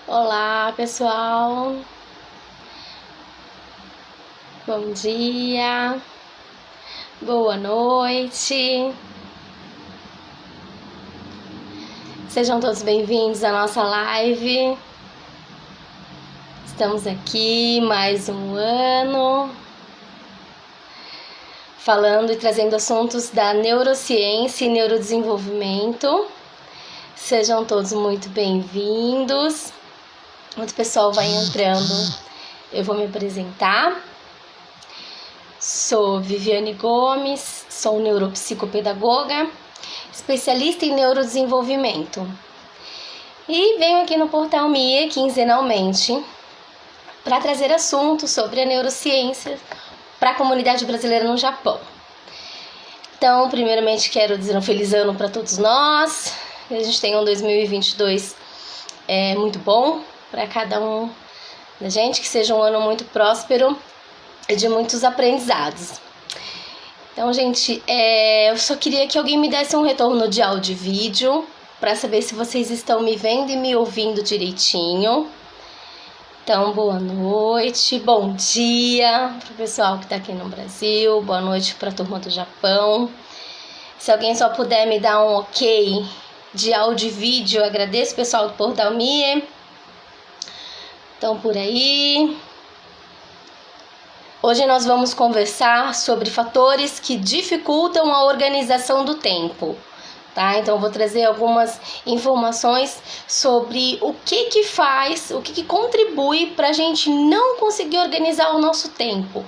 Olá, pessoal. Bom dia. Boa noite. Sejam todos bem-vindos à nossa live. Estamos aqui mais um ano falando e trazendo assuntos da neurociência e neurodesenvolvimento. Sejam todos muito bem-vindos. Enquanto o pessoal vai entrando, eu vou me apresentar. Sou Viviane Gomes, sou neuropsicopedagoga, especialista em neurodesenvolvimento. E venho aqui no Portal MIA quinzenalmente para trazer assuntos sobre a neurociência para a comunidade brasileira no Japão. Então, primeiramente, quero dizer um feliz ano para todos nós. Que a gente tenha um 2022 muito bom para cada um da gente, que seja um ano muito próspero e de muitos aprendizados. Então, gente, eu só queria que alguém me desse um retorno de áudio e vídeo para saber se vocês estão me vendo e me ouvindo direitinho. Então, boa noite, bom dia para o pessoal que está aqui no Brasil, boa noite para a turma do Japão. Se alguém só puder me dar um ok de áudio e vídeo, eu agradeço, pessoal do Portal MIA. Então, por aí. Hoje nós vamos conversar sobre fatores que dificultam a organização do tempo, tá? Então, eu vou trazer algumas informações sobre o que faz, o que contribui para a gente não conseguir organizar o nosso tempo.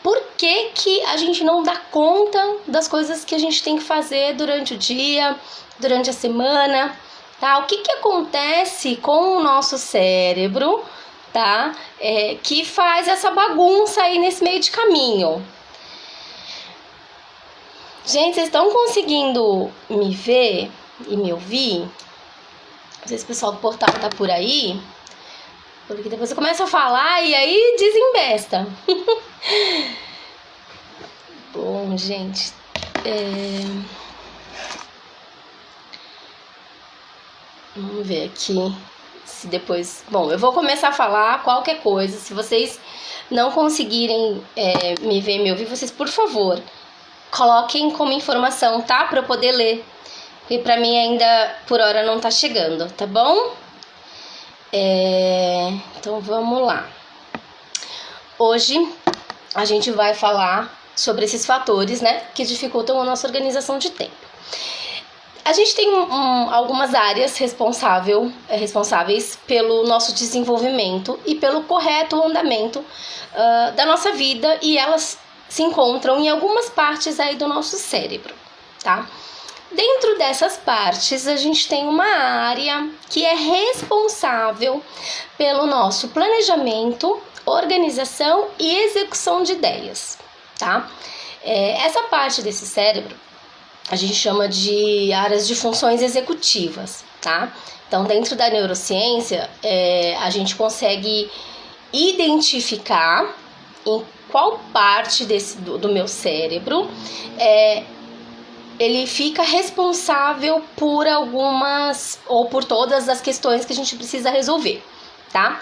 Por que a gente não dá conta das coisas que a gente tem que fazer durante o dia, durante a semana, tá? O que acontece com o nosso cérebro, tá? Que faz essa bagunça aí nesse meio de caminho. Gente, vocês estão conseguindo me ver e me ouvir? Não sei se o pessoal do portal tá por aí, porque depois eu começo a falar e aí desembesta. Bom, gente, vamos ver aqui se depois... Bom, eu vou começar a falar qualquer coisa. Se vocês não conseguirem me ver e me ouvir, vocês, por favor, coloquem como informação, tá? Pra eu poder ler. Porque pra mim ainda, por hora, não tá chegando, tá bom? Então, vamos lá. Hoje, a gente vai falar sobre esses fatores, né, que dificultam a nossa organização de tempo. A gente tem algumas áreas responsáveis pelo nosso desenvolvimento e pelo correto andamento da nossa vida, e elas se encontram em algumas partes aí do nosso cérebro, tá? Dentro dessas partes, a gente tem uma área que é responsável pelo nosso planejamento, organização e execução de ideias, tá? Essa parte desse cérebro a gente chama de áreas de funções executivas, tá? Então, dentro da neurociência, a gente consegue identificar em qual parte do meu cérebro ele fica responsável por algumas ou por todas as questões que a gente precisa resolver, tá?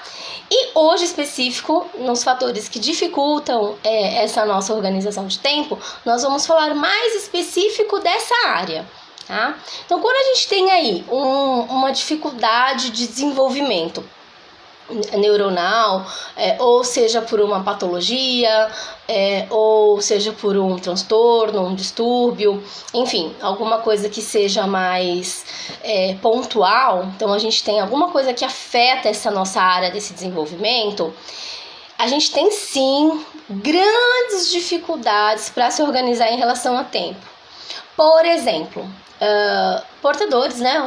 E hoje, específico, nos fatores que dificultam essa nossa organização de tempo, nós vamos falar mais específico dessa área, tá? Então, quando a gente tem aí uma dificuldade de desenvolvimento neuronal, ou seja por uma patologia, ou seja por um transtorno, um distúrbio, enfim, alguma coisa que seja mais pontual, então a gente tem alguma coisa que afeta essa nossa área desse desenvolvimento, a gente tem sim grandes dificuldades para se organizar em relação a tempo. Por exemplo, portadores, né,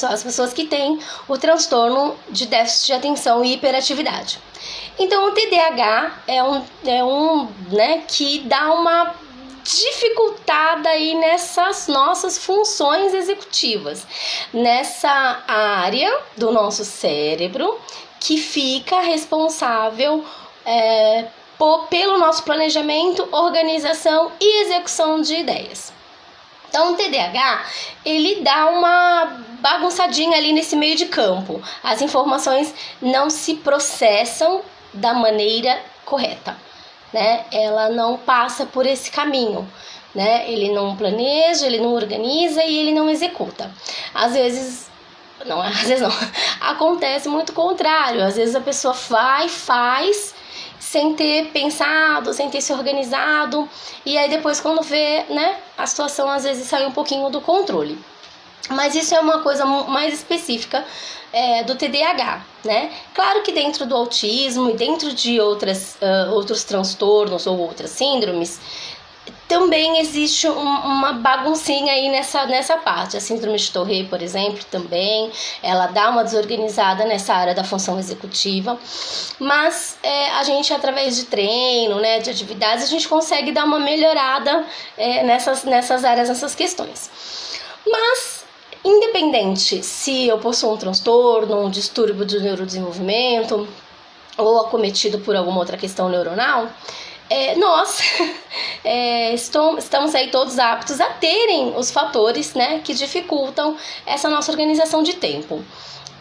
as pessoas que têm o transtorno de déficit de atenção e hiperatividade. Então, o TDAH é um né, que dá uma dificultada aí nessas nossas funções executivas, nessa área do nosso cérebro que fica responsável pelo nosso planejamento, organização e execução de ideias. Então, o TDAH, ele dá uma bagunçadinha ali nesse meio de campo. As informações não se processam da maneira correta, né? Ela não passa por esse caminho, né? Ele não planeja, ele não organiza e ele não executa. Às vezes não, acontece muito o contrário. Às vezes a pessoa faz sem ter pensado, sem ter se organizado, e aí depois quando vê, né, a situação às vezes sai um pouquinho do controle. Mas isso é uma coisa mais específica do TDAH, né? Claro que dentro do autismo e dentro de outros transtornos ou outras síndromes, também existe uma baguncinha aí nessa parte. A síndrome de Tourette, por exemplo, também, ela dá uma desorganizada nessa área da função executiva, mas a gente, através de treino, né, de atividades, a gente consegue dar uma melhorada nessas áreas, nessas questões. Mas, independente se eu possuo um transtorno, um distúrbio do neurodesenvolvimento ou acometido por alguma outra questão neuronal, nós estamos aí todos aptos a terem os fatores, né, que dificultam essa nossa organização de tempo.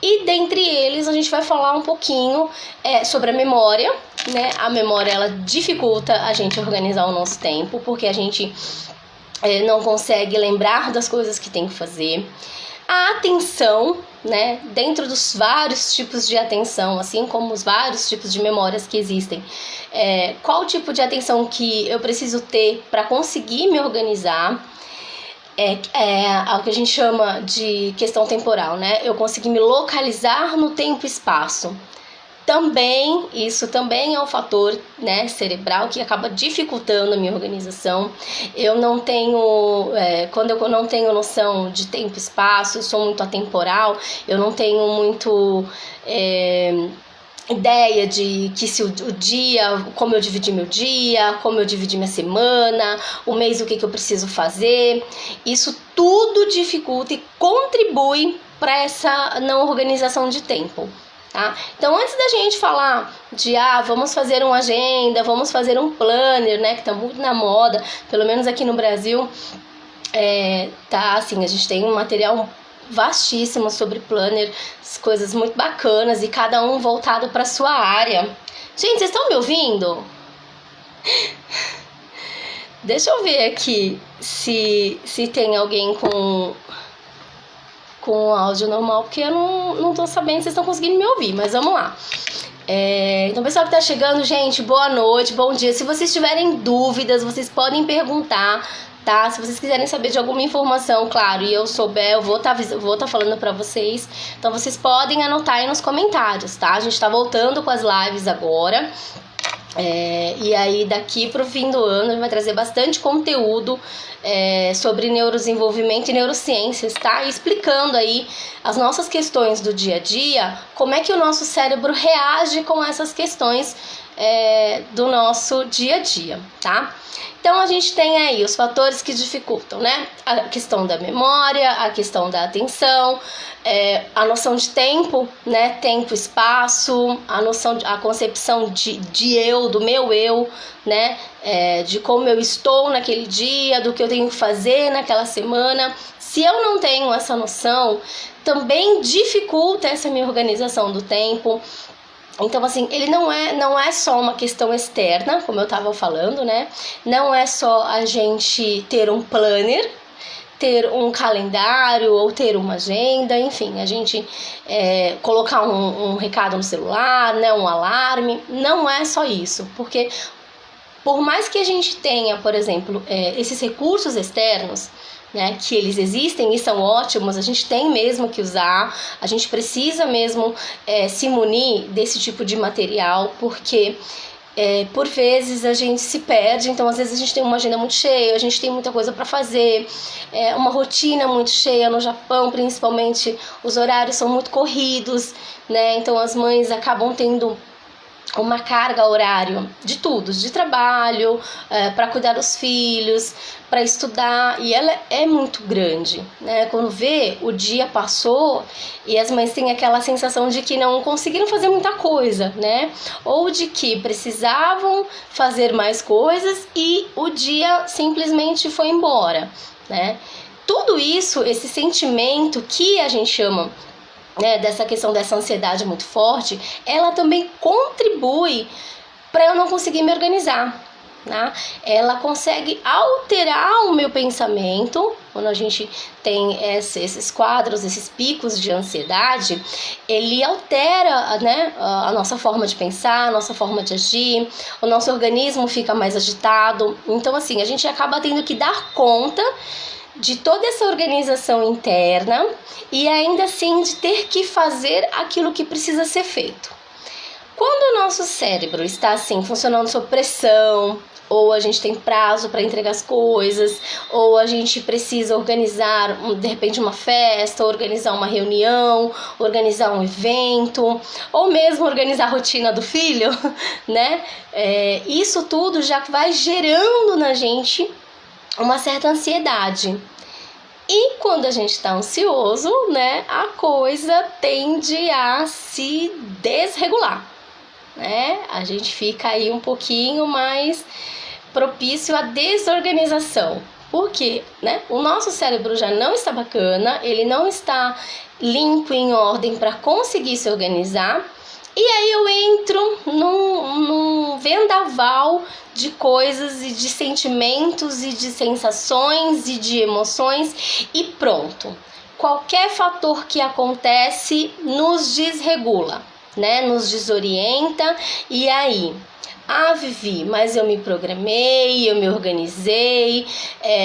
E dentre eles a gente vai falar um pouquinho sobre a memória, né? A memória, ela dificulta a gente organizar o nosso tempo, porque a gente não consegue lembrar das coisas que tem que fazer. A atenção, né, dentro dos vários tipos de atenção, assim como os vários tipos de memórias que existem, qual tipo de atenção que eu preciso ter para conseguir me organizar, o que a gente chama de questão temporal, né? Eu conseguir me localizar no tempo e espaço. Isso também é um fator, né, cerebral que acaba dificultando a minha organização. Eu não tenho, quando eu não tenho noção de tempo e espaço, eu sou muito atemporal, eu não tenho muito ideia de que se o dia, como eu dividi meu dia, como eu dividi minha semana, o mês, o que eu preciso fazer. Isso tudo dificulta e contribui para essa não organização de tempo. Tá? Então, antes da gente falar de vamos fazer uma agenda, vamos fazer um planner, né, que tá muito na moda, pelo menos aqui no Brasil, tá assim, a gente tem um material vastíssimo sobre planner, coisas muito bacanas e cada um voltado para sua área. Gente, vocês estão me ouvindo? Deixa eu ver aqui se tem alguém com áudio normal, porque eu não tô sabendo se vocês estão conseguindo me ouvir, mas vamos lá. Então, pessoal que tá chegando, gente, boa noite, bom dia. Se vocês tiverem dúvidas, vocês podem perguntar, tá? Se vocês quiserem saber de alguma informação, claro, e eu souber, eu vou tá falando pra vocês. Então, vocês podem anotar aí nos comentários, tá? A gente tá voltando com as lives agora. E aí daqui pro fim do ano a gente vai trazer bastante conteúdo sobre neurodesenvolvimento e neurociências, tá? E explicando aí as nossas questões do dia a dia, como é que o nosso cérebro reage com essas questões do nosso dia a dia, tá? Então a gente tem aí os fatores que dificultam, né? A questão da memória, a questão da atenção, a noção de tempo, né? Tempo, espaço, a concepção de eu, do meu eu, né? De como eu estou naquele dia, do que eu tenho que fazer naquela semana. Se eu não tenho essa noção, também dificulta essa minha organização do tempo. Então, assim, ele não é só uma questão externa, como eu estava falando, né? Não é só a gente ter um planner, ter um calendário ou ter uma agenda, enfim, a gente colocar um recado no celular, né? Um alarme. Não é só isso, porque por mais que a gente tenha, por exemplo, esses recursos externos, né, que eles existem e são ótimos, a gente tem mesmo que usar, a gente precisa mesmo se munir desse tipo de material, porque por vezes a gente se perde. Então às vezes a gente tem uma agenda muito cheia, a gente tem muita coisa para fazer, uma rotina muito cheia. No Japão, principalmente, os horários são muito corridos, né? Então as mães acabam tendo uma carga horária de tudo, de trabalho, para cuidar dos filhos, para estudar, e ela é muito grande, né? Quando vê, o dia passou e as mães têm aquela sensação de que não conseguiram fazer muita coisa, né? Ou de que precisavam fazer mais coisas e o dia simplesmente foi embora, né? tudo isso, esse sentimento que a gente chama, né, dessa questão dessa ansiedade muito forte, ela também contribui para eu não conseguir me organizar. Né? Ela consegue alterar o meu pensamento. Quando a gente tem esses quadros, esses picos de ansiedade, ele altera, né, a nossa forma de pensar, a nossa forma de agir, o nosso organismo fica mais agitado. Então, assim, a gente acaba tendo que dar conta de toda essa organização interna e ainda assim de ter que fazer aquilo que precisa ser feito. Quando o nosso cérebro está assim, funcionando sob pressão, ou a gente tem prazo para entregar as coisas, ou a gente precisa organizar, de repente, uma festa, organizar uma reunião, organizar um evento, ou mesmo organizar a rotina do filho, né? Isso tudo já vai gerando na gente uma certa ansiedade. E quando a gente está ansioso, né, a coisa tende a se desregular, né? A gente fica aí um pouquinho mais propício à desorganização. Por quê? Né? O nosso cérebro já não está bacana, ele não está limpo, em ordem para conseguir se organizar. E aí eu entro num vendaval de coisas e de sentimentos e de sensações e de emoções e pronto. Qualquer fator que acontece nos desregula, né? Nos desorienta e aí... Vivi, mas eu me programei, eu me organizei,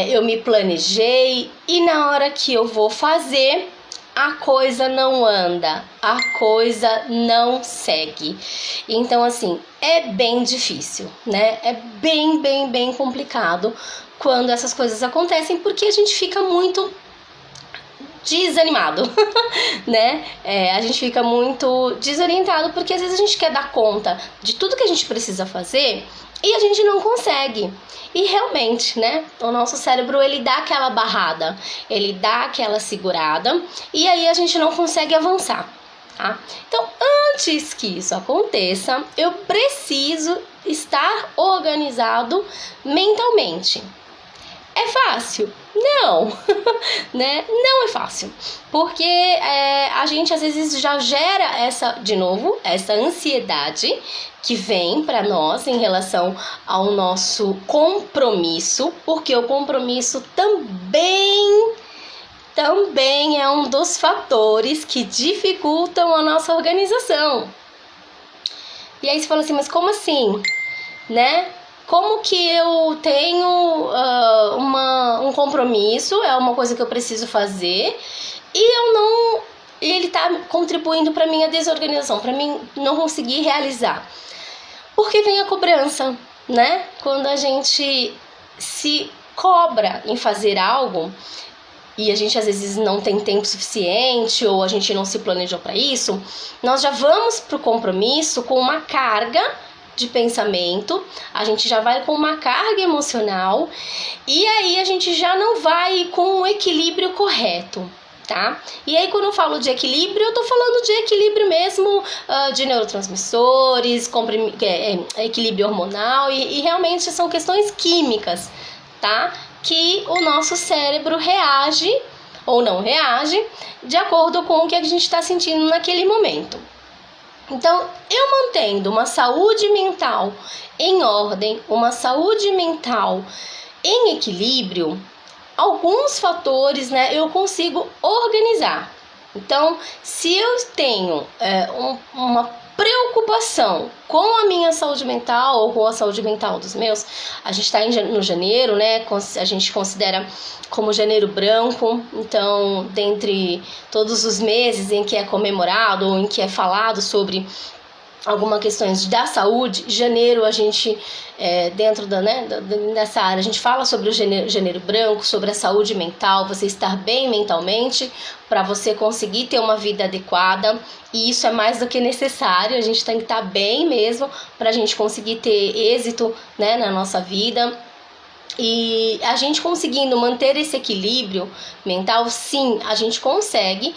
eu me planejei e na hora que eu vou fazer, a coisa não anda, a coisa não segue. Então, assim, é bem difícil, né? É bem complicado quando essas coisas acontecem, porque a gente fica muito desanimado, né? A gente fica muito desorientado, porque às vezes a gente quer dar conta de tudo que a gente precisa fazer e a gente não consegue. E realmente, né, o nosso cérebro, ele dá aquela barrada, ele dá aquela segurada e aí a gente não consegue avançar, tá? Então, antes que isso aconteça, eu preciso estar organizado mentalmente. É fácil? Não, né? Não é fácil, porque a gente às vezes já gera essa ansiedade que vem para nós em relação ao nosso compromisso, porque o compromisso também é um dos fatores que dificultam a nossa organização. E aí você fala assim, mas como assim, né? Como que eu tenho um compromisso, é uma coisa que eu preciso fazer, e ele está contribuindo para minha desorganização, para mim não conseguir realizar? Porque vem a cobrança, né? Quando a gente se cobra em fazer algo, e a gente às vezes não tem tempo suficiente, ou a gente não se planejou para isso, nós já vamos para o compromisso com uma carga de pensamento, a gente já vai com uma carga emocional e aí a gente já não vai com o equilíbrio correto, tá? E aí quando eu falo de equilíbrio, eu tô falando de equilíbrio mesmo de neurotransmissores, equilíbrio hormonal e realmente são questões químicas, tá? Que o nosso cérebro reage ou não reage de acordo com o que a gente está sentindo naquele momento. Então, eu mantendo uma saúde mental em ordem, uma saúde mental em equilíbrio, alguns fatores, né, eu consigo organizar. Então, se eu tenho uma preocupação com a minha saúde mental ou com a saúde mental dos meus, a gente está no janeiro, né? A gente considera como janeiro branco, então, dentre todos os meses em que é comemorado ou em que é falado sobre algumas questões da saúde, janeiro a gente, dentro dessa área, a gente fala sobre o janeiro branco, sobre a saúde mental, você estar bem mentalmente, para você conseguir ter uma vida adequada, e isso é mais do que necessário, a gente tem que estar bem mesmo, para a gente conseguir ter êxito, né, na nossa vida. E a gente conseguindo manter esse equilíbrio mental, sim, a gente consegue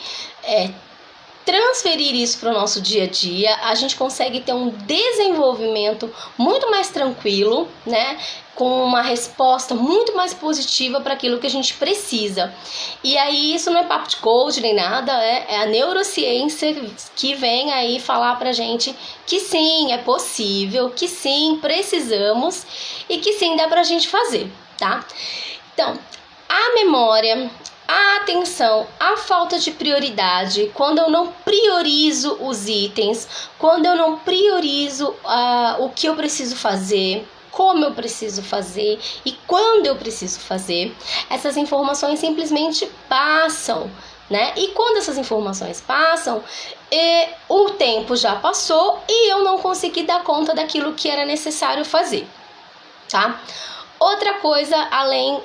transferir isso para o nosso dia a dia, a gente consegue ter um desenvolvimento muito mais tranquilo, né? Com uma resposta muito mais positiva para aquilo que a gente precisa. E aí isso não é papo de coach nem nada, é a neurociência que vem aí falar pra gente que sim, é possível, que sim, precisamos e que sim, dá pra gente fazer, tá? Então, a memória, a atenção, a falta de prioridade, quando eu não priorizo os itens, quando eu não priorizo o que eu preciso fazer, como eu preciso fazer e quando eu preciso fazer, essas informações simplesmente passam, né? E quando essas informações passam, o tempo já passou e eu não consegui dar conta daquilo que era necessário fazer, tá? Outra coisa, além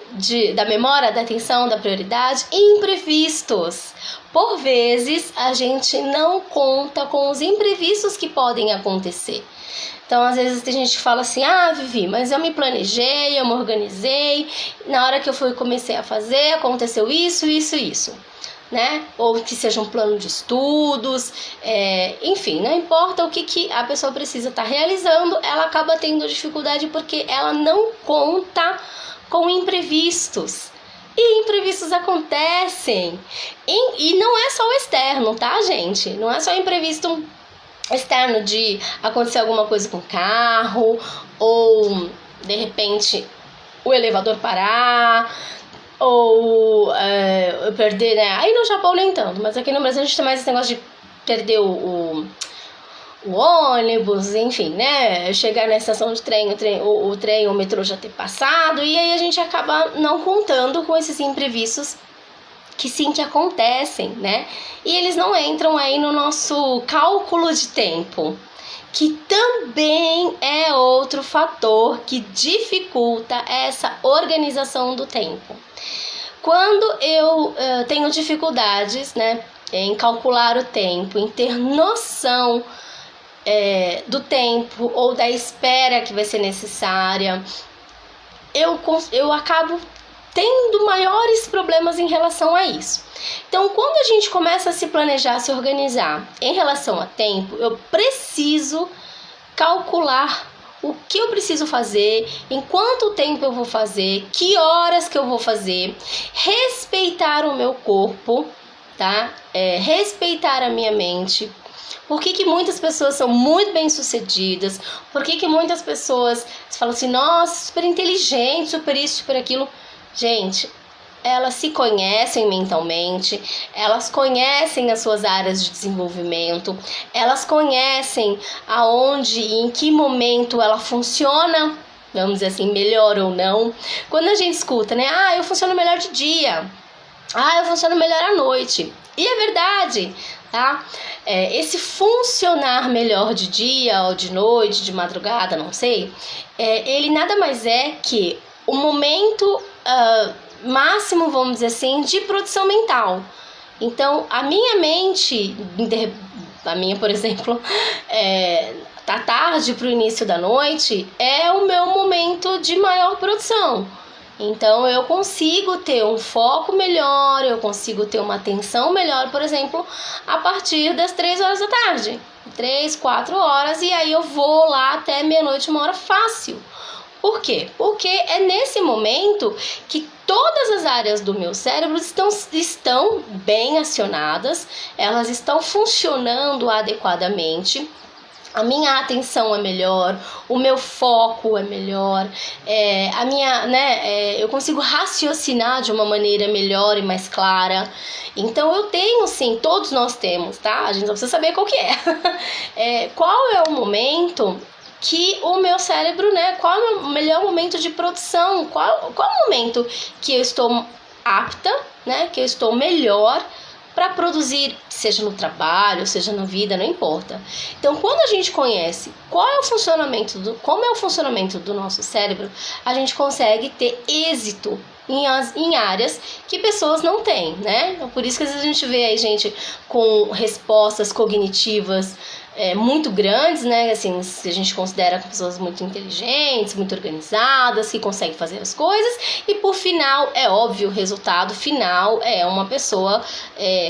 da memória, da atenção, da prioridade, imprevistos. Por vezes, a gente não conta com os imprevistos que podem acontecer. Então, às vezes, tem gente que fala assim, Vivi, mas eu me planejei, eu me organizei, na hora que eu comecei a fazer, aconteceu isso, né? Ou que seja um plano de estudos, enfim, não importa o que a pessoa precisa estar realizando, ela acaba tendo dificuldade porque ela não conta com imprevistos. E imprevistos acontecem. E não é só o externo, tá, gente? Não é só imprevisto externo de acontecer alguma coisa com o carro, ou de repente o elevador parar, ou eu perder, né? Aí no Japão nem tanto, mas aqui no Brasil a gente tem mais esse negócio de perder o ônibus, enfim, né? Chegar na estação de trem, o trem, o metrô já ter passado, e aí a gente acaba não contando com esses imprevistos que sim, que acontecem, né? E eles não entram aí no nosso cálculo de tempo, que também é outro fator que dificulta essa organização do tempo. Quando eu tenho dificuldades, né, em calcular o tempo, em ter noção do tempo ou da espera que vai ser necessária, eu acabo tendo maiores problemas em relação a isso. Então, quando a gente começa a se planejar, se organizar em relação a tempo, eu preciso calcular o que eu preciso fazer, em quanto tempo eu vou fazer, que horas que eu vou fazer, respeitar o meu corpo, tá? Respeitar a minha mente. Por que muitas pessoas são muito bem-sucedidas? Por que muitas pessoas falam assim, nossa, super inteligente, super isso, super aquilo? Gente, elas se conhecem mentalmente, elas conhecem as suas áreas de desenvolvimento, elas conhecem aonde e em que momento ela funciona, vamos dizer assim, melhor ou não. Quando a gente escuta, né? Eu funciono melhor de dia, eu funciono melhor à noite. E é verdade, tá? Esse funcionar melhor de dia ou de noite, de madrugada, não sei, ele nada mais é que o momento máximo, vamos dizer assim, de produção mental. Então, a minha mente, a minha, por exemplo, da tarde para o início da noite, é o meu momento de maior produção. Então, eu consigo ter um foco melhor, eu consigo ter uma atenção melhor, por exemplo, a partir das 3 horas da tarde. 3, 4 horas, e aí eu vou lá até meia-noite, 1 hora fácil. Por quê? Porque é nesse momento que todas as áreas do meu cérebro estão bem acionadas, elas estão funcionando adequadamente, a minha atenção é melhor, o meu foco é melhor, eu consigo raciocinar de uma maneira melhor e mais clara. Então eu tenho sim, todos nós temos, tá? A gente não precisa saber qual que é. Qual é o momento que o meu cérebro, né, qual é o melhor momento de produção, qual é o momento que eu estou apta, né, que eu estou melhor para produzir, seja no trabalho, seja na vida, não importa. Então, quando a gente conhece como é o funcionamento do nosso cérebro, a gente consegue ter êxito em áreas que pessoas não têm, né? Por isso que às vezes a gente vê aí gente com respostas cognitivas muito grandes, né? Assim, se a gente considera pessoas muito inteligentes, muito organizadas, que conseguem fazer as coisas. E por final, é óbvio, o resultado final é uma pessoa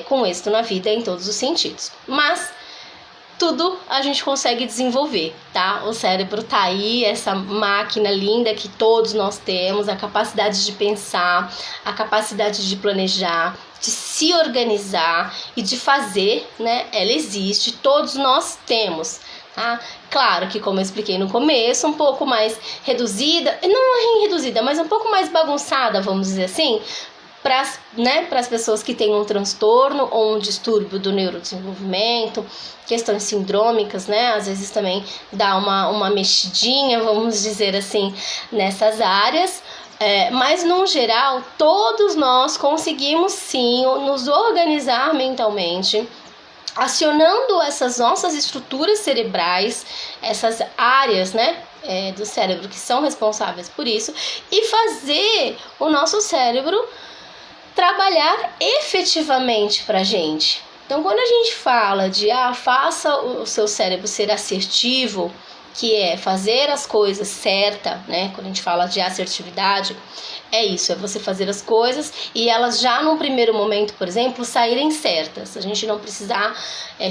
com êxito na vida em todos os sentidos. Mas tudo a gente consegue desenvolver, tá? O cérebro tá aí, essa máquina linda que todos nós temos, a capacidade de pensar, a capacidade de planejar, de se organizar e de fazer, né? Ela existe, todos nós temos, tá? Claro que, como eu expliquei no começo, um pouco mais reduzida, não reduzida, mas um pouco mais bagunçada, vamos dizer assim, para as pessoas que têm um transtorno ou um distúrbio do neurodesenvolvimento, questões sindrômicas, né? Às vezes também dá uma mexidinha, vamos dizer assim, nessas áreas. Mas, no geral, todos nós conseguimos, sim, nos organizar mentalmente, acionando essas nossas estruturas cerebrais, essas áreas, né, do cérebro que são responsáveis por isso, e fazer o nosso cérebro trabalhar efetivamente pra gente. Então, quando a gente fala de faça o seu cérebro ser assertivo, que é fazer as coisas certa, né? Quando a gente fala de assertividade, é isso, é você fazer as coisas e elas já num primeiro momento, por exemplo, saírem certas. A gente não precisar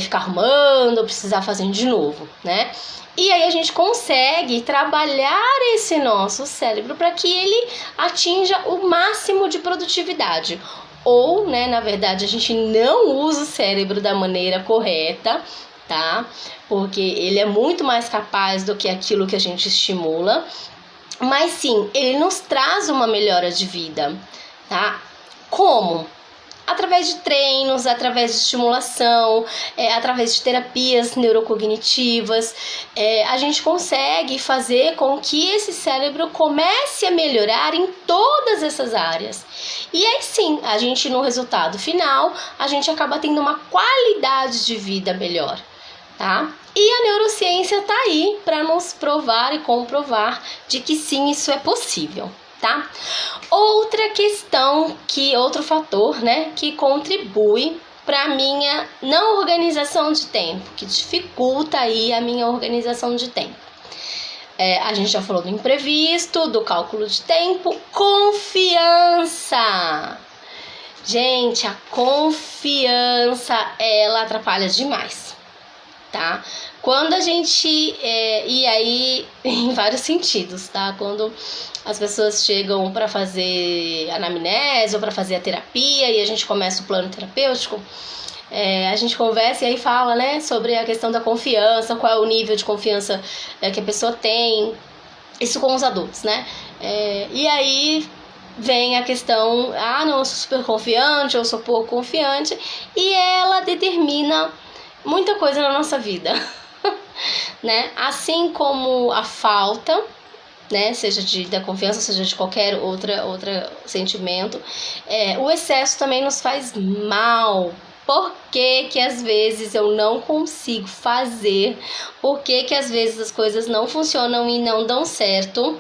ficar arrumando, precisar fazendo de novo, né? E aí a gente consegue trabalhar esse nosso cérebro para que ele atinja o máximo de produtividade. Ou, né, na verdade, a gente não usa o cérebro da maneira correta, tá? Porque ele é muito mais capaz do que aquilo que a gente estimula. Mas sim, ele nos traz uma melhora de vida, tá? Como? Através de treinos, através de estimulação, através de terapias neurocognitivas, a gente consegue fazer com que esse cérebro comece a melhorar em todas essas áreas. E aí sim, a gente no resultado final, a gente acaba tendo uma qualidade de vida melhor, tá? E a neurociência tá aí para nos provar e comprovar de que sim, isso é possível. Tá? Outra questão, outro fator, né, que contribui para a minha não organização de tempo, que dificulta aí a minha organização de tempo. A gente já falou do imprevisto, do cálculo de tempo, confiança. Gente, a confiança, ela atrapalha demais, tá? Quando a gente, e aí em vários sentidos, tá? Quando as pessoas chegam para fazer anamnese ou para fazer a terapia e a gente começa o plano terapêutico, a gente conversa e aí fala, né, sobre a questão da confiança, qual é o nível de confiança que a pessoa tem, isso com os adultos, né? E aí vem a questão, não, eu sou super confiante, eu sou pouco confiante, e ela determina muita coisa na nossa vida, né? Assim como a falta, né, seja da confiança, seja de qualquer outro sentimento, o excesso também nos faz mal. Por que que às vezes eu não consigo fazer? Por que que às vezes as coisas não funcionam e não dão certo?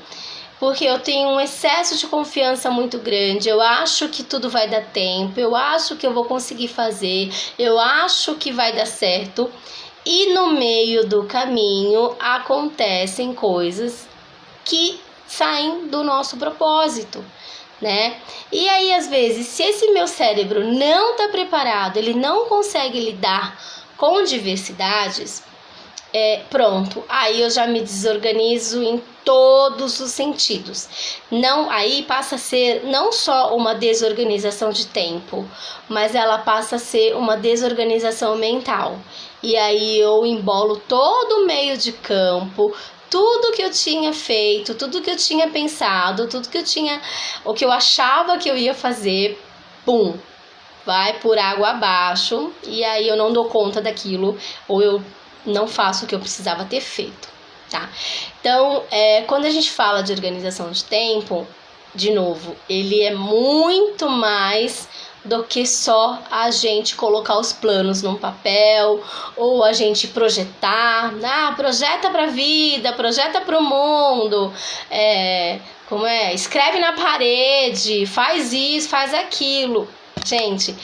Porque eu tenho um excesso de confiança muito grande, eu acho que tudo vai dar tempo, eu acho que eu vou conseguir fazer, eu acho que vai dar certo, e no meio do caminho acontecem coisas que saem do nosso propósito, né? E aí, às vezes, se esse meu cérebro não está preparado, ele não consegue lidar com diversidades, pronto, aí eu já me desorganizo em todos os sentidos. Não, aí passa a ser não só uma desorganização de tempo, mas ela passa a ser uma desorganização mental. E aí eu embolo todo o meio de campo, tudo que eu tinha feito, tudo que eu tinha pensado, o que eu achava que eu ia fazer, pum, vai por água abaixo, e aí eu não dou conta daquilo, ou eu não faço o que eu precisava ter feito, tá? Então, quando a gente fala de organização de tempo, de novo, ele é muito mais do que só a gente colocar os planos num papel, ou a gente projetar, projeta pra vida, projeta pro mundo, escreve na parede, faz isso, faz aquilo. Gente,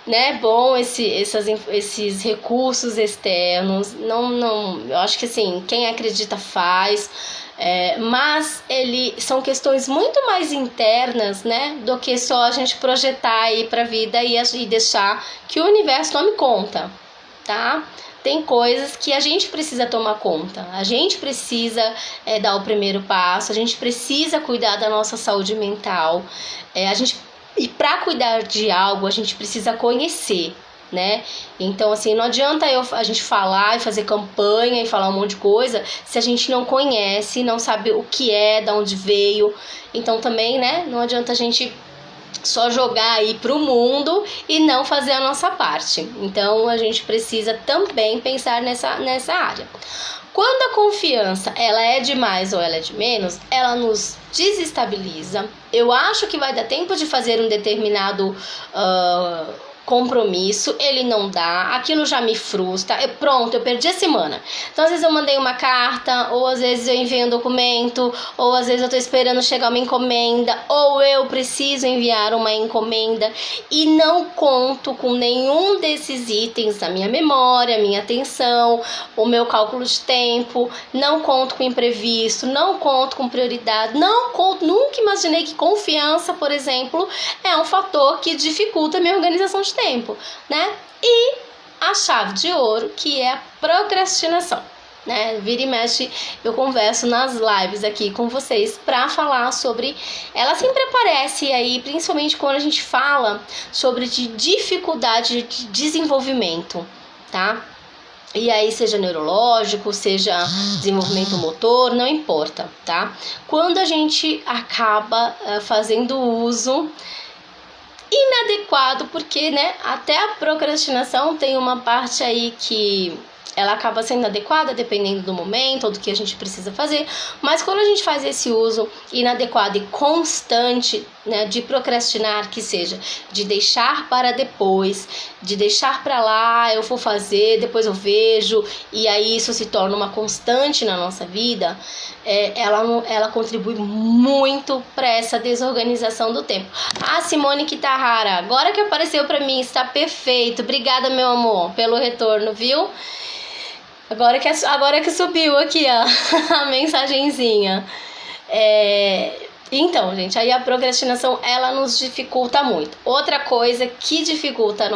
né, bom esses recursos externos. Não, eu acho que assim, quem acredita faz. Mas são questões muito mais internas, né, do que só a gente projetar aí para a vida e deixar que o universo tome conta, tá? Tem coisas que a gente precisa tomar conta, a gente precisa dar o primeiro passo, a gente precisa cuidar da nossa saúde mental, e para cuidar de algo a gente precisa conhecer, né? Então assim, não adianta a gente falar e fazer campanha e falar um monte de coisa se a gente não conhece, não sabe o que é, de onde veio. Então também, né, não adianta a gente só jogar aí pro mundo e não fazer a nossa parte. Então a gente precisa também pensar nessa área. Quando a confiança ela é de mais ou ela é de menos, ela nos desestabiliza. Eu acho que vai dar tempo de fazer um determinado compromisso, ele não dá, aquilo já me frustra, eu perdi a semana. Então às vezes eu mandei uma carta, ou às vezes eu enviei um documento, ou às vezes eu tô esperando chegar uma encomenda, ou eu preciso enviar uma encomenda e não conto com nenhum desses itens da minha memória, minha atenção, o meu cálculo de tempo, não conto com imprevisto, não conto com prioridade, nunca imaginei que confiança, por exemplo, é um fator que dificulta a minha organização de tempo, né? E a chave de ouro, que é a procrastinação, né? Vira e mexe, eu converso nas lives aqui com vocês para falar sobre. Ela sempre aparece aí, principalmente quando a gente fala sobre dificuldade de desenvolvimento, tá? E aí, seja neurológico, seja desenvolvimento motor, não importa, tá? Quando a gente acaba fazendo uso inadequado, porque, né, até a procrastinação tem uma parte aí que ela acaba sendo adequada dependendo do momento ou do que a gente precisa fazer, mas quando a gente faz esse uso inadequado e constante, né, de procrastinar, que seja de deixar para depois, de deixar para lá, eu vou fazer, depois eu vejo, e aí isso se torna uma constante na nossa vida, ela contribui muito para essa desorganização do tempo. Simone Kitahara, agora que apareceu para mim, está perfeito, obrigada meu amor pelo retorno, viu? Agora que subiu aqui, ó, a mensagenzinha. Então, gente, aí a procrastinação, ela nos dificulta muito. Outra coisa que dificulta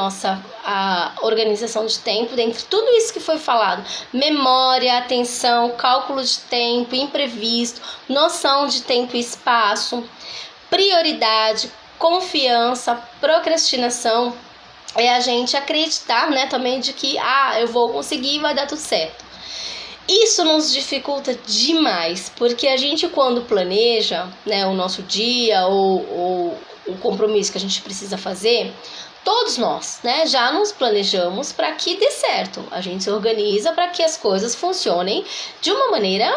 a organização de tempo, dentre tudo isso que foi falado, memória, atenção, cálculo de tempo, imprevisto, noção de tempo e espaço, prioridade, confiança, procrastinação, é a gente acreditar, né, também de que eu vou conseguir e vai dar tudo certo. Isso nos dificulta demais, porque a gente, quando planeja, né, o nosso dia ou o compromisso que a gente precisa fazer, todos nós, né, já nos planejamos para que dê certo. A gente se organiza para que as coisas funcionem de uma maneira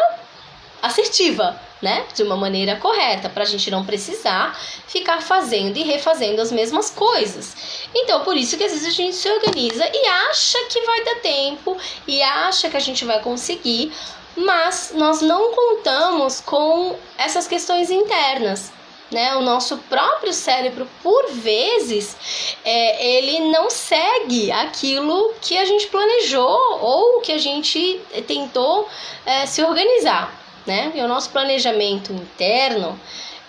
assertiva, né? De uma maneira correta, para a gente não precisar ficar fazendo e refazendo as mesmas coisas. Então, por isso que às vezes a gente se organiza e acha que vai dar tempo e acha que a gente vai conseguir, mas nós não contamos com essas questões internas, né? O nosso próprio cérebro, por vezes, ele não segue aquilo que a gente planejou ou que a gente tentou se organizar, né? E o nosso planejamento interno,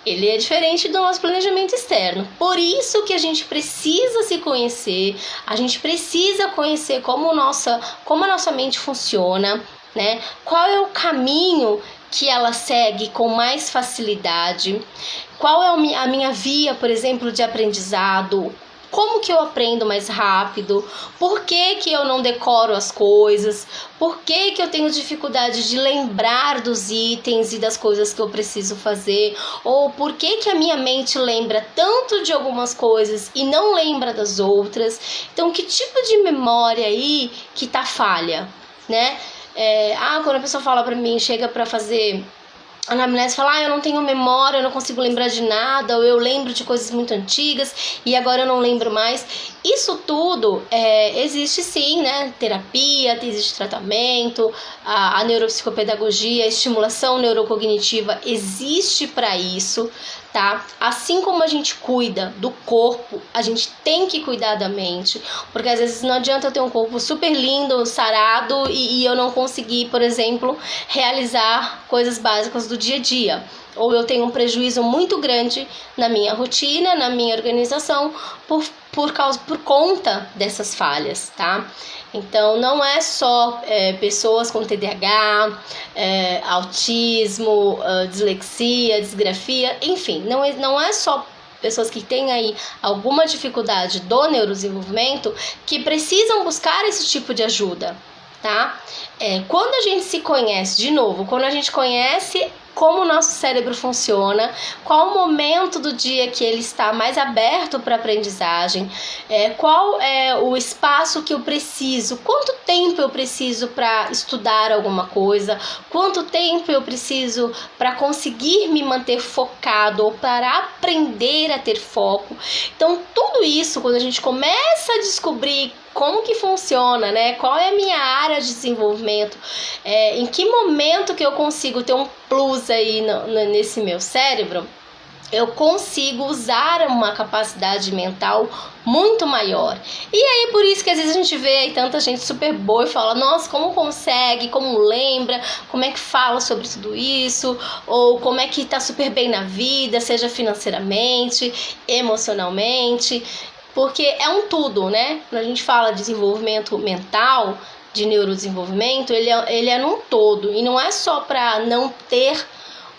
ele é diferente do nosso planejamento externo. Por isso que a gente precisa se conhecer, a gente precisa conhecer como a nossa mente funciona, né? Qual é o caminho que ela segue com mais facilidade, qual é a minha via, por exemplo, de aprendizado, como que eu aprendo mais rápido, por que eu não decoro as coisas, por que eu tenho dificuldade de lembrar dos itens e das coisas que eu preciso fazer, ou por que a minha mente lembra tanto de algumas coisas e não lembra das outras. Então, que tipo de memória aí que tá falha, né? Quando a pessoa fala pra mim, chega pra fazer anamnese, fala, eu não tenho memória, eu não consigo lembrar de nada, ou eu lembro de coisas muito antigas e agora eu não lembro mais. Isso tudo existe sim, né? Terapia, existe tratamento, a neuropsicopedagogia, a estimulação neurocognitiva existe para isso, tá? Assim como a gente cuida do corpo, a gente tem que cuidar da mente, porque às vezes não adianta eu ter um corpo super lindo, sarado e eu não conseguir, por exemplo, realizar coisas básicas do dia a dia. Ou eu tenho um prejuízo muito grande na minha rotina, na minha organização, por conta dessas falhas, tá? Então, não é só pessoas com TDAH, autismo, dislexia, disgrafia, enfim, não é só pessoas que têm aí alguma dificuldade do neurodesenvolvimento que precisam buscar esse tipo de ajuda, tá? Quando a gente se conhece, de novo, quando a gente conhece como o nosso cérebro funciona, qual o momento do dia que ele está mais aberto para aprendizagem, qual é o espaço que eu preciso, quanto tempo eu preciso para estudar alguma coisa, quanto tempo eu preciso para conseguir me manter focado ou para aprender a ter foco. Então, tudo isso, quando a gente começa a descobrir como que funciona, né? Qual é a minha área de desenvolvimento? Em que momento que eu consigo ter um plus aí nesse meu cérebro? Eu consigo usar uma capacidade mental muito maior. E aí, por isso que às vezes a gente vê aí tanta gente super boa e fala, nossa, como consegue, como lembra, como é que fala sobre tudo isso, ou como é que tá super bem na vida, seja financeiramente, emocionalmente. Porque é um tudo, né? Quando a gente fala de desenvolvimento mental, de neurodesenvolvimento, ele é num todo. E não é só para não ter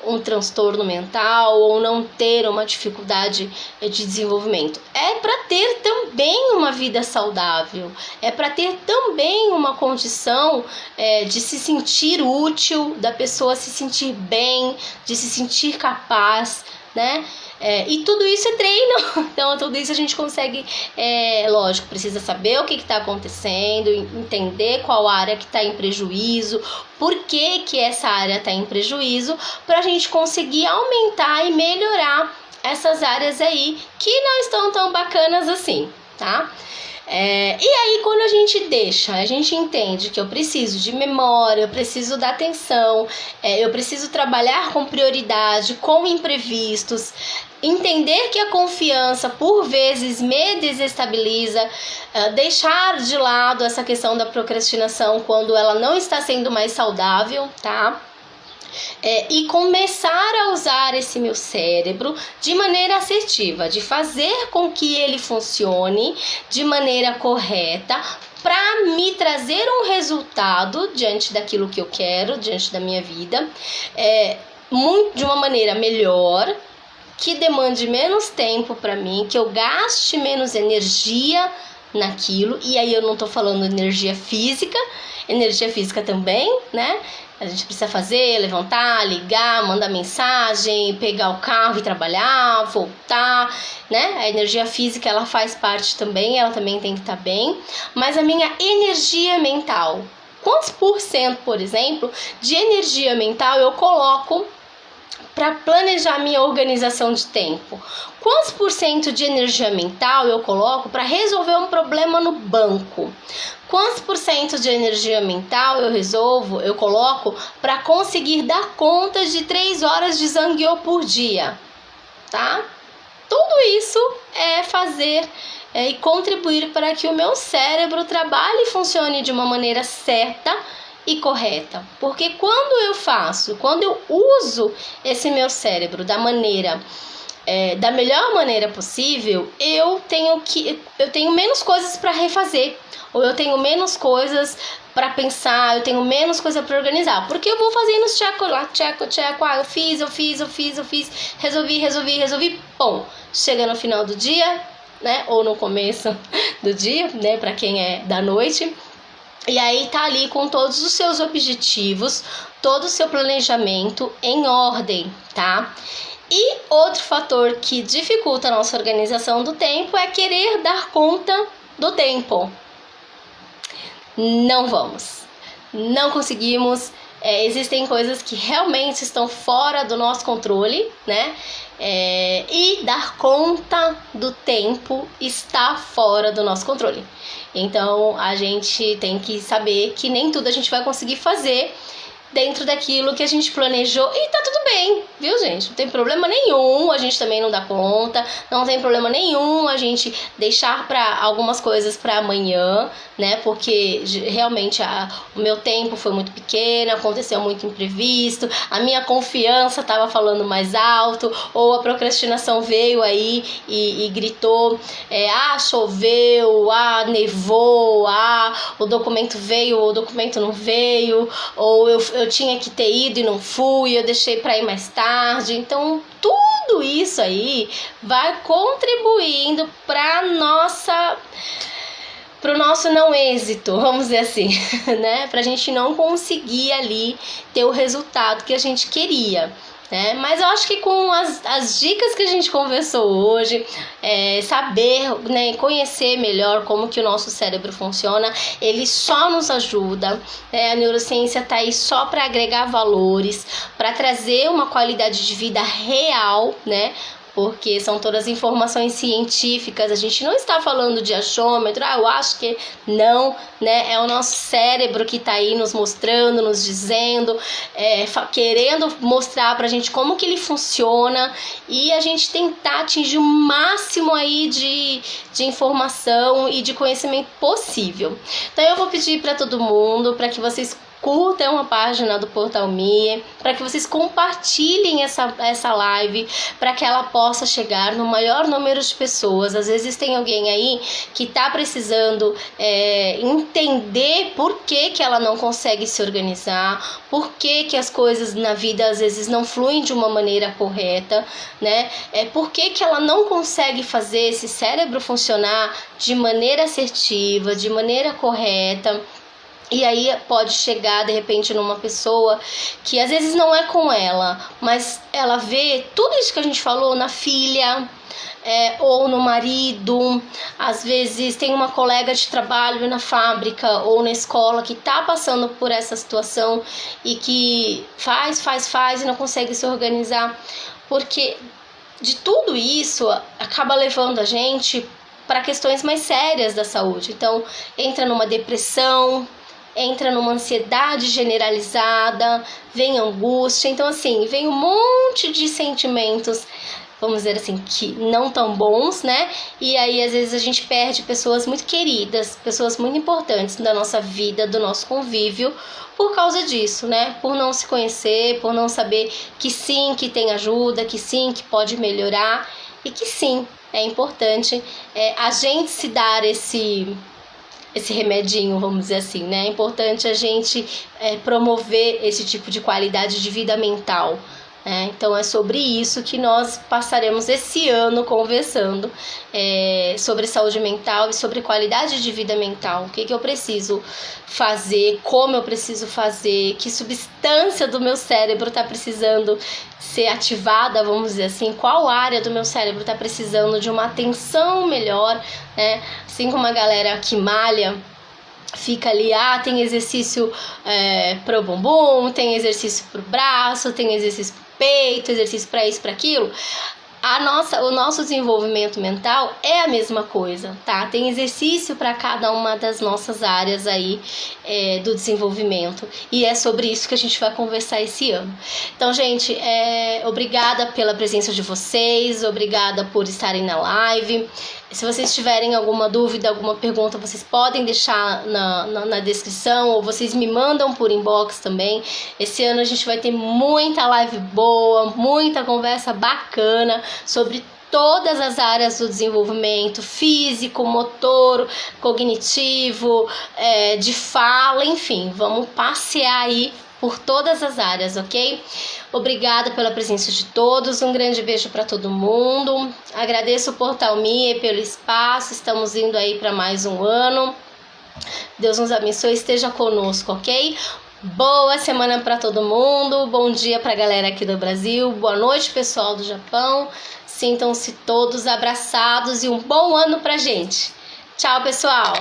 um transtorno mental ou não ter uma dificuldade de desenvolvimento. É para ter também uma vida saudável. É para ter também uma condição de se sentir útil, da pessoa se sentir bem, de se sentir capaz, né? E tudo isso é treino, então tudo isso a gente consegue, lógico, precisa saber o que está acontecendo, entender qual área que está em prejuízo, por que que essa área está em prejuízo, para a gente conseguir aumentar e melhorar essas áreas aí que não estão tão bacanas assim, tá? E aí quando a gente entende que eu preciso de memória, eu preciso da atenção, eu preciso trabalhar com prioridade, com imprevistos, entender que a confiança por vezes me desestabiliza, deixar de lado essa questão da procrastinação quando ela não está sendo mais saudável, tá? E começar a usar esse meu cérebro de maneira assertiva, de fazer com que ele funcione de maneira correta para me trazer um resultado diante daquilo que eu quero, diante da minha vida, de uma maneira melhor, que demande menos tempo para mim, que eu gaste menos energia naquilo, e aí eu não tô falando energia física também, né? A gente precisa fazer, levantar, ligar, mandar mensagem, pegar o carro e trabalhar, voltar, né? A energia física, ela faz parte também, ela também tem que estar bem. Mas a minha energia mental, quantos %, por exemplo, de energia mental eu coloco para planejar minha organização de tempo? Quantos % de energia mental eu coloco para resolver um problema no banco? Quantos % de energia mental eu coloco para conseguir dar conta de 3 horas de zangueô por dia? Tá? Tudo isso é fazer e contribuir para que o meu cérebro trabalhe e funcione de uma maneira certa e correta. Porque quando eu uso esse meu cérebro da melhor maneira possível, eu tenho menos coisas para refazer, ou eu tenho menos coisas para pensar, eu tenho menos coisa para organizar, porque eu vou fazendo os check, eu fiz, resolvi, bom, chega no final do dia, né, ou no começo do dia, né, para quem é da noite, e aí tá ali com todos os seus objetivos, todo o seu planejamento em ordem, tá? E outro fator que dificulta a nossa organização do tempo é querer dar conta do tempo. Não conseguimos, existem coisas que realmente estão fora do nosso controle, né? E dar conta do tempo está fora do nosso controle. Então a gente tem que saber que nem tudo a gente vai conseguir fazer dentro daquilo que a gente planejou e tá tudo bem, viu, gente? Não tem problema nenhum, a gente também não dá conta, não tem problema nenhum a gente deixar para algumas coisas para amanhã, né? Porque realmente o meu tempo foi muito pequeno, aconteceu muito imprevisto, a minha confiança estava falando mais alto, ou a procrastinação veio aí e gritou, choveu, nevou, o documento veio, ou o documento não veio, ou eu tinha que ter ido e não fui, eu deixei para ir mais tarde. Então tudo isso aí vai contribuindo para o nosso não êxito, vamos dizer assim, né? Pra gente não conseguir ali ter o resultado que a gente queria, né? Mas eu acho que com as dicas que a gente conversou hoje, saber, né, conhecer melhor como que o nosso cérebro funciona, ele só nos ajuda, né? A neurociência tá aí só para agregar valores, para trazer uma qualidade de vida real, né? Porque são todas informações científicas, a gente não está falando de achômetro, eu acho que não, né? É o nosso cérebro que está aí nos mostrando, nos dizendo, querendo mostrar pra gente como que ele funciona e a gente tentar atingir o máximo aí de informação e de conhecimento possível. Então eu vou pedir para todo mundo, para que vocês curtam a página do Portal Me, para que vocês compartilhem essa live, para que ela possa chegar no maior número de pessoas. Às vezes tem alguém aí que está precisando entender por que ela não consegue se organizar, por que as coisas na vida às vezes não fluem de uma maneira correta, né? Por que ela não consegue fazer esse cérebro funcionar de maneira assertiva, de maneira correta. E aí pode chegar de repente numa pessoa que às vezes não é com ela, mas ela vê tudo isso que a gente falou na filha, ou no marido. Às vezes tem uma colega de trabalho na fábrica ou na escola que tá passando por essa situação e que faz e não consegue se organizar, porque de tudo isso acaba levando a gente para questões mais sérias da saúde. Então entra numa depressão, entra numa ansiedade generalizada, vem angústia. Então assim, vem um monte de sentimentos, vamos dizer assim, que não tão bons, né? E aí às vezes a gente perde pessoas muito queridas, pessoas muito importantes da nossa vida, do nosso convívio, por causa disso, né? Por não se conhecer, por não saber que sim, que tem ajuda, que sim, que pode melhorar e que sim, é importante a gente se dar esse remedinho, vamos dizer assim, né? É importante a gente promover esse tipo de qualidade de vida mental, né? Então é sobre isso que nós passaremos esse ano conversando, sobre saúde mental e sobre qualidade de vida mental. O que eu preciso fazer, como eu preciso fazer, que substância do meu cérebro está precisando ser ativada, vamos dizer assim, qual área do meu cérebro está precisando de uma atenção melhor, né? Assim como a galera que malha fica ali, tem exercício pro bumbum, tem exercício pro braço, tem exercício pro peito, exercício para isso, para aquilo. O nosso desenvolvimento mental é a mesma coisa, tá? Tem exercício para cada uma das nossas áreas aí do desenvolvimento, e é sobre isso que a gente vai conversar esse ano. Então, gente, obrigada pela presença de vocês, obrigada por estarem na live. Se vocês tiverem alguma dúvida, alguma pergunta, vocês podem deixar na descrição, ou vocês me mandam por inbox também. Esse ano a gente vai ter muita live boa, muita conversa bacana sobre todas as áreas do desenvolvimento físico, motor, cognitivo, de fala, enfim, vamos passear aí por todas as áreas, ok? Obrigada pela presença de todos, um grande beijo para todo mundo. Agradeço o Portal Me pelo espaço, estamos indo aí para mais um ano. Deus nos abençoe, esteja conosco, ok? Boa semana para todo mundo, bom dia para a galera aqui do Brasil, boa noite pessoal do Japão. Sintam-se todos abraçados e um bom ano pra gente. Tchau, pessoal!